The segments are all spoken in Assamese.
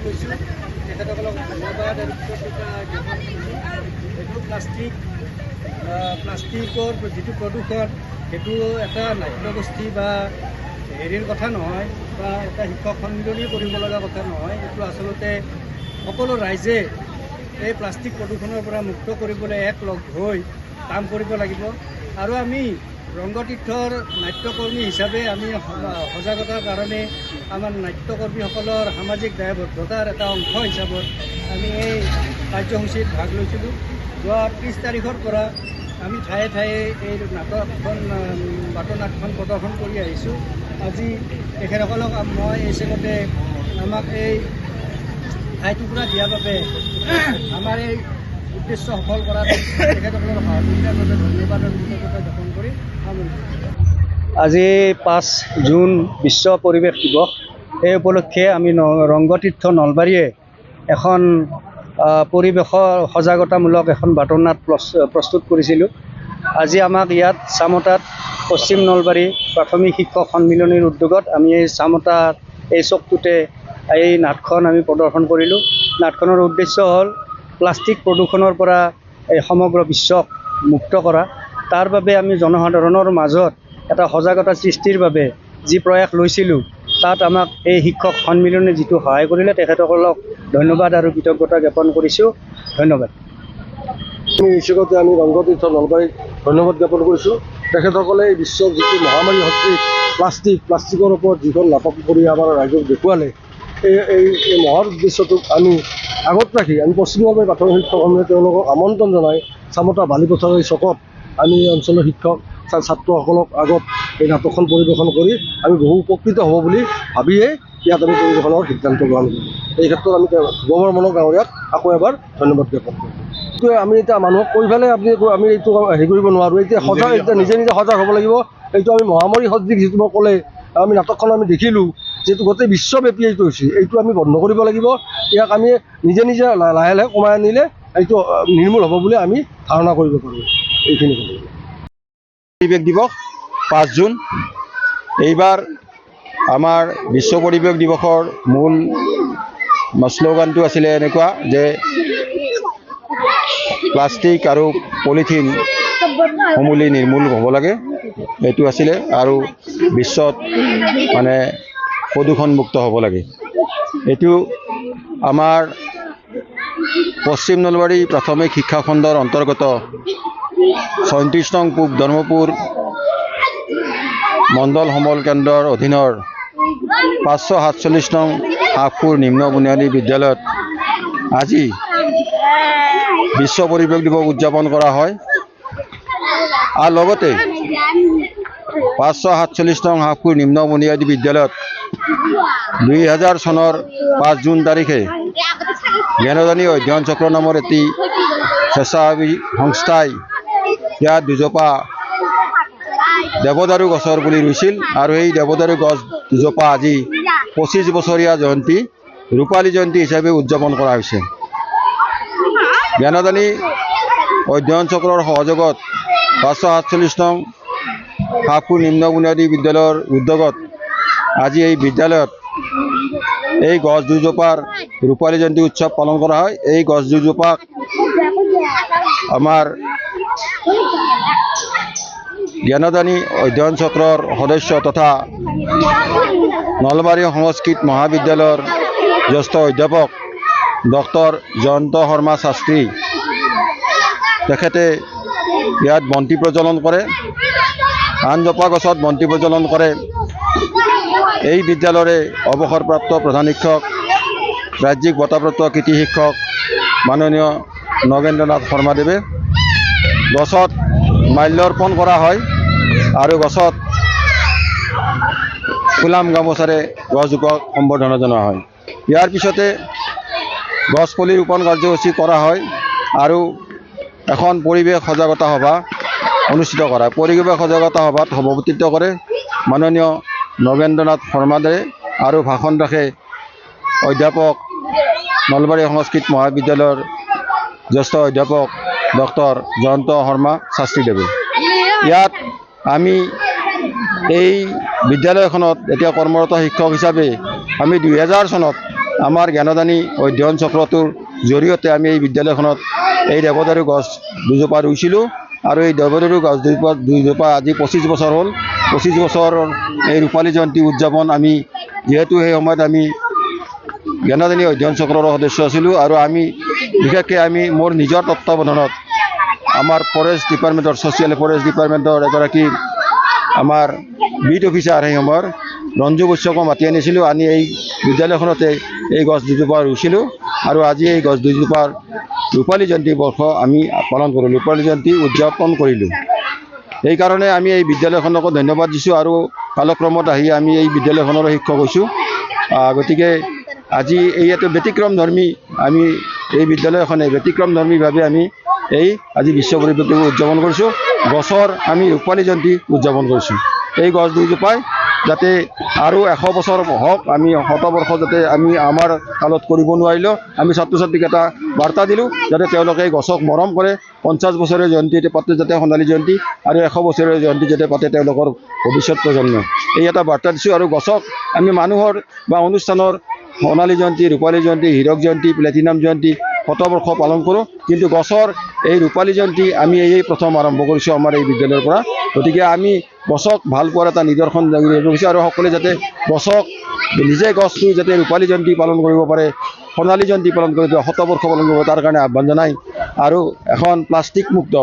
কৈছোঁ তেখেতসকলক ধন্যবাদ আৰু কৃতজ্ঞতা জ্ঞাপন কৰিছোঁ। এইটো প্লাষ্টিকৰ যিটো প্ৰদূষণ সেইটো এটা নাট্যগোষ্ঠী বা হেৰিৰ কথা নহয় বা এটা শিক্ষক সন্মিলনী কৰিব লগা কথা নহয়। এইটো আচলতে সকলো ৰাইজে এই প্লাষ্টিক প্ৰদূষণৰ পৰা মুক্ত কৰিবলৈ একলগ হৈ কাম কৰিব লাগিব। আৰু আমি ৰংগতীৰ্থৰ নাট্যকৰ্মী হিচাপে আমি সজাগতাৰ কাৰণে আমাৰ নাট্যকৰ্মীসকলৰ সামাজিক দায়বদ্ধতাৰ এটা অংশ হিচাপত আমি এই কাৰ্যসূচীত ভাগ লৈছিলোঁ। যোৱা 30 তাৰিখৰ পৰা আমি ঠায়ে ঠায়ে এই নাটকখন বাটনাটখন প্ৰদৰ্শন কৰি আহিছোঁ। আজি তেখেতসকলক মই এই চেগতে আমাক এই ঠাই টুকুৰা দিয়াৰ বাবে আমাৰ এই উদ্দেশ্য সফল কৰাত তেখেতসকলৰ সহযোগিতাৰ বাবে ধন্যবাদ আৰু কৃতজ্ঞতা জ্ঞাপন কৰি সামৰিছোঁ। আজি 5 জুন বিশ্ব পৰিৱেশ দিৱস। এই উপলক্ষে আমি ৰংগতীৰ্থ নলবাৰীয়ে এখন পৰিৱেশৰ সজাগতামূলক এখন বাটনাট প্ৰস্তুত কৰিছিলোঁ। আজি আমাক ইয়াত চামতাত পশ্চিম নলবাৰী প্ৰাথমিক শিক্ষক সন্মিলনীৰ উদ্যোগত আমি এই চামতাত এই চকটোতে এই নাটখন আমি প্ৰদৰ্শন কৰিলোঁ। নাটখনৰ উদ্দেশ্য হ'ল প্লাষ্টিক প্ৰদূষণৰ পৰা এই সমগ্ৰ বিশ্বক মুক্ত কৰা। তাৰ বাবে আমি জনসাধাৰণৰ মাজত এটা সজাগতা সৃষ্টিৰ বাবে যি প্ৰয়াস লৈছিলোঁ তাত আমাক এই শিক্ষক সন্মিলনে যিটো সহায় কৰিলে তেখেতসকলক ধন্যবাদ আৰু কৃতজ্ঞতা জ্ঞাপন কৰিছোঁ। ধন্যবাদ। এই হিচাপতে আমি ৰংগতীৰ্থ নলবাৰীক ধন্যবাদ জ্ঞাপন কৰিছোঁ। তেখেতসকলে এই বিশ্বৰ যিটো মহামাৰী সদৃশ প্লাষ্টিকৰ ওপৰত যিখন নাটক কৰি আমাৰ ৰাইজক দেখুৱালে, এই মহৎ উদ্দেশ্যটোক আমি আগত ৰাখি আমি পশ্চিম নলবাৰী প্ৰাথমিক শিক্ষক সমিতিয়ে তেওঁলোকক আমন্ত্ৰণ জনাই চামতা বালিপথাৰৰ এই চকত আমি অঞ্চলৰ শিক্ষক ছাত্ৰসকলক আগত এই নাটকখন পৰিৱেশন কৰি আমি বহু উপকৃত হ'ব বুলি ভাবিয়ে ইয়াত আমি পৰিৱেশনৰ সিদ্ধান্ত গ্ৰহণ কৰিলোঁ। এই ক্ষেত্ৰত আমি ভগৱানৰ গাঁৱৰীয়াক আকৌ এবাৰ ধন্যবাদ জ্ঞাপন কৰিলোঁ। এইটোৱে আমি এতিয়া মানুহক কৈ পেলাই আমি এইটো হেৰি কৰিব নোৱাৰোঁ। এতিয়া নিজে সজাগ হ'ব লাগিব। এইটো আমি মহামাৰী সদৃশ যিটো মই ক'লে আমি নাটকখন আমি দেখিলোঁ যিহেতু গোটেই বিশ্বব্যাপী এইটো হৈছে, এইটো আমি বন্ধ কৰিব লাগিব। ইয়াক আমি নিজে লাহে লাহে কমাই আনিলে এইটো নিৰ্মূল হ'ব বুলি আমি ধাৰণা কৰিব পাৰোঁ। এইখিনি পৰিৱেশ দিৱস 5 জুন। এইবাৰ আমাৰ বিশ্ব পৰিৱেশ দিৱসৰ মূল শ্লোগানটো আছিলে এনেকুৱা যে প্লাষ্টিক আৰু পলিথিন সমূলি নিৰ্মূল হ'ব লাগে। এইটো আছিলে আৰু বিশ্বত মানে প্ৰদূষণমুক্ত হ'ব লাগে। এইটো আমাৰ পশ্চিম নলবাৰী প্ৰাথমিক শিক্ষা খণ্ডৰ অন্তৰ্গত 34 নং পূব ধৰ্মপুৰ মণ্ডল সমল কেন্দ্ৰৰ অধীনৰ 547 নং হাফপুৰ নিম্ন বুনিয়াদী বিদ্যালয়ত আজি বিশ্ব পৰিৱেশ দিৱস উদযাপন কৰা হয়। আৰু লগতে 547 নং হাফপুৰ নিম্ন বুনিয়াদী বিদ্যালয়ত 2000 চনৰ 5 জুন তাৰিখে জ্ঞানদানী অধ্যয়ন চক্ৰ নামৰ এটি স্বেচ্ছাসেৱী সংস্থাই ইয়াত দুজোপা দেৱদাৰু গছৰ পুলি ৰুইছিল আৰু এই দেৱদাৰু গছ দুজোপা আজি 25 বছৰীয়া জয়ন্তী ৰূপালী জয়ন্তী হিচাপে উদযাপন কৰা হৈছে। জ্ঞানদানী অধ্যয়ন চক্ৰৰ সহযোগত 547 নং হাফপুৰ নিম্ন বুনিয়াদী বিদ্যালয়ৰ উদ্যোগত আজি এই বিদ্যালয়ত এই গছ দুজোপাৰ ৰূপালী জয়ন্তী উৎসৱ পালন কৰা হয়। এই গছ দুজোপাক আমাৰ জ্ঞানদানী অধ্যয়ন চক্ৰৰ সদস্য তথা নলবাৰী সংস্কৃত মহাবিদ্যালয়ৰ জ্যেষ্ঠ অধ্যাপক ডক্টৰ জয়ন্ত শৰ্মা শাস্ত্ৰী তেখেতে ইয়াত বন্তি প্ৰজ্বলন কৰে। আনজোপা গছত বন্তি প্ৰজ্বলন কৰে এই বিদ্যালয়ৰে অৱসৰপ্ৰাপ্ত প্ৰধান শিক্ষক ৰাজ্যিক বঁটাপ্ৰাপ্ত কৃতি শিক্ষক মাননীয় নগেন্দ্ৰনাথ শৰ্মাদেৱে। গছত মাল্যাৰ্পণ কৰা হয় আৰু গছত ফুলাম গামোচাৰে গছজোপাক সম্বৰ্ধনা জনোৱা হয়। ইয়াৰ পিছতে গছ পুলি ৰোপণ কাৰ্যসূচী কৰা হয় আৰু এখন পৰিৱেশ সজাগতা সভা অনুষ্ঠিত কৰা। পৰিৱেশ সজাগতা সভাত সভাপতিত্ব কৰে মাননীয় নগেন্দ্ৰনাথ শৰ্মাদেৱে আৰু ভাষণ ৰাখে অধ্যাপক নলবাৰী সংস্কৃত মহাবিদ্যালয়ৰ জ্যেষ্ঠ অধ্যাপক ডক্টৰ জয়ন্ত শৰ্মা শাস্ত্ৰীদেৱে। ইয়াত আমি এই বিদ্যালয়খনত এতিয়া কৰ্মৰত শিক্ষক হিচাপে আমি 2000 চনত আমাৰ জ্ঞানদানী অধ্যয়ন চক্ৰটোৰ জৰিয়তে আমি এই বিদ্যালয়খনত এই দেৱদাৰু গছ দুজোপা ৰুইছিলোঁ আৰু এই দেৱদাৰু গছ দুজোপা আজি 25 বছৰ হ'ল। 25 বছৰৰ এই ৰূপালী জয়ন্তী উদযাপন আমি যিহেতু সেই সময়ত আমি জ্ঞানদানী অধ্যয়ন চক্ৰৰ সদস্য আছিলোঁ আৰু আমি বিশেষকৈ আমি মোৰ নিজৰ তত্ত্বাৱধানত আমাৰ ফৰেষ্ট ডিপাৰ্টমেণ্টৰ ছ'চিয়েল ফৰেষ্ট ডিপাৰ্টমেণ্টৰ এগৰাকী আমাৰ বিট অফিচাৰ সেই সময়ৰ ৰঞ্জু বৈশ্যকো মাতি আনিছিলোঁ, আনি এই বিদ্যালয়খনতে এই গছ দুজোপা ৰুইছিলোঁ আৰু আজি এই গছ দুজোপাৰ ৰূপালী জয়ন্তী বৰ্ষ আমি পালন কৰিলোঁ, ৰূপালী জয়ন্তী উদযাপন কৰিলোঁ। সেইকাৰণে আমি এই বিদ্যালয়খনকো ধন্যবাদ দিছোঁ আৰু কালক্ৰমত আহি আমি এই বিদ্যালয়খনৰো শিক্ষক হৈছোঁ। গতিকে আজি এই এটা ব্যতিক্ৰমধৰ্মী আমি এই বিদ্যালয়খনে ব্যতিক্ৰমধৰ্মীভাৱে আমি এই আজি বিশ্ব পৰিৱেশ দিৱস উদযাপন কৰিছোঁ। গছৰ আমি ৰূপালী জয়ন্তী উদযাপন কৰিছোঁ। এই গছ দুজোপাই যাতে আৰু 100 বছৰ হওক, আমি শতবৰ্ষ যাতে আমি আমাৰ কালত কৰিব নোৱাৰিলেও আমি ছাত্ৰ ছাত্ৰীক এটা বাৰ্তা দিলোঁ যাতে তেওঁলোকে এই গছক মৰম কৰে। 50 বছৰীয়া জয়ন্তী পাতে যাতে সোণালী জয়ন্তী আৰু 100 বছৰীয়া জয়ন্তী যাতে পাতে তেওঁলোকৰ ভৱিষ্যত প্ৰজন্ম, এই এটা বাৰ্তা দিছোঁ। আৰু গছক আমি মানুহৰ বা অনুষ্ঠানৰ সোণালী জয়ন্তী, ৰূপালী জয়ন্তী, হীৰক জয়ন্তী, প্লেটিনাম জয়ন্তী, শতবৰ্ষ পালন কৰোঁ, কিন্তু গছৰ এই ৰূপালী জয়ন্তী আমি এই প্ৰথম আৰম্ভ কৰিছোঁ আমাৰ এই বিদ্যালয়ৰ পৰা। গতিকে আমি গছক ভাল পোৱাৰ এটা নিদৰ্শন কৰিছোঁ আৰু সকলোৱে যাতে গছক নিজে গছ ৰুই যাতে ৰূপালী জয়ন্তী পালন কৰিব পাৰে, সোণালী জয়ন্তী পালন কৰিব, শতবৰ্ষ পালন কৰিব, তাৰ কাৰণে আহ্বান জনাই আৰু এখন প্লাষ্টিক মুক্ত,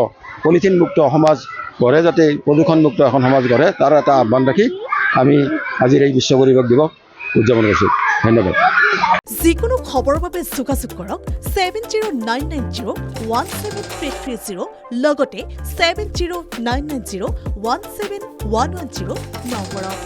পলিথিন মুক্ত সমাজ গঢ়ে, যাতে প্ৰদূষণমুক্ত এখন সমাজ গঢ়ে, তাৰ এটা আহ্বান ৰাখি আমি আজিৰ এই বিশ্ব পৰিৱেশ দিৱস উদযাপন কৰিছোঁ। ধন্যবাদ। যিকোনো খবৰৰ বাবে যোগাযোগ কৰক 7099017330 লগতে 7099017110 নম্বৰত।